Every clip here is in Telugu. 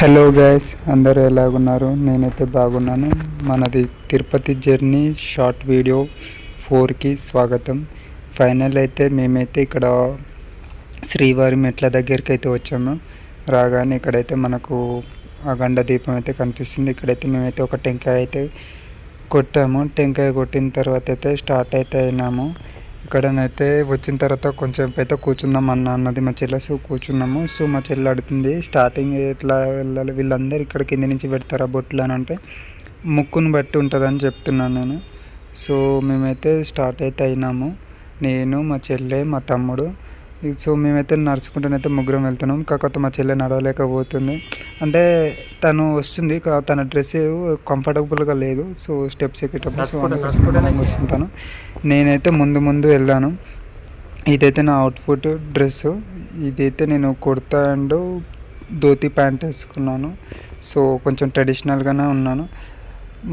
హలో గైస్, అందరూ ఎలాగున్నారు? నేనైతే బాగున్నాను. మనది తిరుపతి జర్నీ షార్ట్ వీడియో 4కి స్వాగతం. ఫైనల్ అయితే మేమైతే ఇక్కడ శ్రీవారి మెట్ల దగ్గరికి అయితే వచ్చాము. రాగానే ఇక్కడైతే మనకు అఖండ దీపం అయితే కనిపిస్తుంది. ఇక్కడైతే మేమైతే ఒక టెంకాయ అయితే కొట్టాము. టెంకాయ కొట్టిన తర్వాత అయితే స్టార్ట్ అయితే అయినాము. ఇక్కడనైతే వచ్చిన తర్వాత కొంచెం అయితే కూర్చుందాం అన్నది మా చెల్లె. సో కూర్చున్నాము. సో మా చెల్లె అడుగుతుంది స్టార్టింగ్ ఎట్లా వెళ్ళాలి, వీళ్ళందరూ ఇక్కడ కింద నుంచి పెడతారా బొట్లు అని అంటే ముక్కును బట్టి ఉంటుందని చెప్తున్నాను నేను. సో మేమైతే స్టార్ట్ అయితే అయినాము, నేను మా చెల్లె మా తమ్ముడు. సో మేమైతే నడుచుకుంటూనైతే ముగ్గురం వెళ్తున్నాం. కాకపోతే మా చెల్లె నడవలేకపోతుంది, అంటే తను వస్తుంది, తన డ్రెస్ కంఫర్టబుల్గా లేదు. సో స్టెప్స్ ఎక్కేటప్పుడు వస్తుంటాను. నేనైతే ముందు వెళ్ళాను. ఇదైతే నా అవుట్ఫిట్ డ్రెస్సు. ఇదైతే నేను కుర్తా అండ్ ధోతి ప్యాంట్ వేసుకున్నాను. సో కొంచెం ట్రెడిషనల్గానే ఉన్నాను.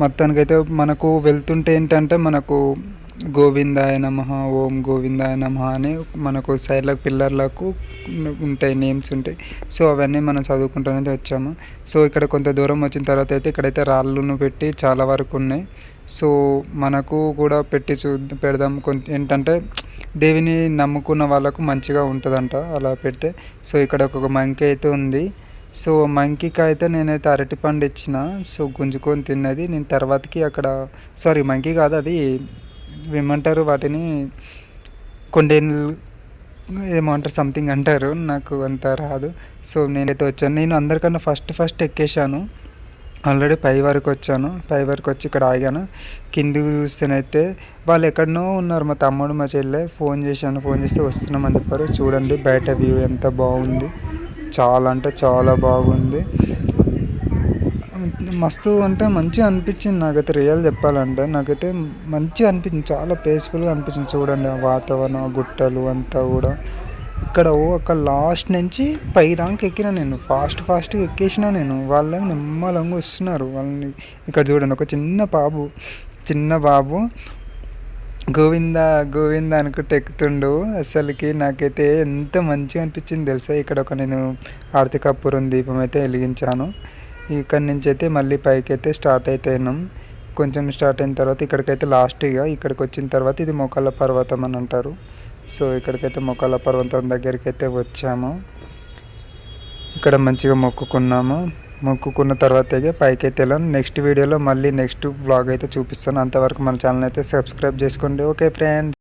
మొత్తానికైతే మనకు వెళ్తుంటే ఏంటంటే మనకు గోవిందాయ నమః, ఓం గోవిందాయ నమః అని మనకు సైడ్లకు పిల్లర్లకు ఉంటాయి, నేమ్స్ ఉంటాయి. సో అవన్నీ మనం చదువుకుంటూనే వచ్చాము. సో ఇక్కడ కొంత దూరం వచ్చిన తర్వాత అయితే ఇక్కడైతే రాళ్ళను పెట్టి చాలా వరకు ఉన్నాయి. సో మనకు కూడా పెట్టి పెడదాం. కొంచెం ఏంటంటే దేవిని నమ్ముకున్న వాళ్ళకు మంచిగా ఉంటుందంట అలా పెడితే. సో ఇక్కడ ఒక మంకీ అయితే ఉంది. సో మంకీకి అయితే నేనైతే అరటిపండు ఇచ్చిన. సో గుంజుకొని తిన్నది. నేను తర్వాతకి అక్కడ మంకీ కాదు, అది ఏమంటారు వాటిని, కొండేళ్ళు ఏమంటారు, సంథింగ్ అంటారు, నాకు అంత రాదు. సో నేనైతే వచ్చాను. నేను అందరికన్నా ఫస్ట్ ఎక్కేసాను. ఆల్రెడీ పై వరకు వచ్చి ఇక్కడ ఆగాను. కిందికి చూస్తేనైతే వాళ్ళు ఎక్కడనో ఉన్నారు. మా తమ్ముడు మా చెల్లె ఫోన్ చేస్తే వస్తున్నామని చెప్పారు. చూడండి బయట వ్యూ ఎంత బాగుంది, చాలా అంటే చాలా బాగుంది. మస్తు అంటే మంచిగా అనిపించింది నాకైతే. రియల్ చెప్పాలంటే నాకైతే మంచిగా అనిపించింది, చాలా పీస్ఫుల్గా అనిపించింది. చూడండి ఆ వాతావరణం, గుట్టలు అంతా కూడా. ఇక్కడ ఒక లాస్ట్ నుంచి పై దాకా ఎక్కిన నేను, ఫాస్ట్గా ఎక్కేసిన నేను. వాళ్ళేమో నిమ్మలంగా వస్తున్నారు. వాళ్ళని ఇక్కడ చూడండి, ఒక చిన్న బాబు గోవింద అనుకుంటే ఎక్కుతుండు. అసలుకి నాకైతే ఎంత మంచిగా అనిపించింది తెలుసా. ఇక్కడ నేను ఆరతి కర్పూరం దీపం అయితే వెలిగించాను. ఇక్కడి నుంచి అయితే మళ్ళీ పైకి అయితే స్టార్ట్ అయినాం. కొంచెం స్టార్ట్ అయిన తర్వాత ఇక్కడికైతే ఇక్కడికి వచ్చిన తర్వాత ఇది మొక్కల పర్వతం అని అంటారు. సో ఇక్కడికైతే మొక్కల పర్వతం దగ్గరికి అయితే వచ్చాము. ఇక్కడ మంచిగా మొక్కుకున్న తర్వాత పైకి అయితే వెళ్ళాను. నెక్స్ట్ వీడియోలో మళ్ళీ నెక్స్ట్ వ్లాగ్ అయితే చూపిస్తాను. అంతవరకు మన ఛానల్ అయితే సబ్స్క్రైబ్ చేసుకోండి. Okay friends.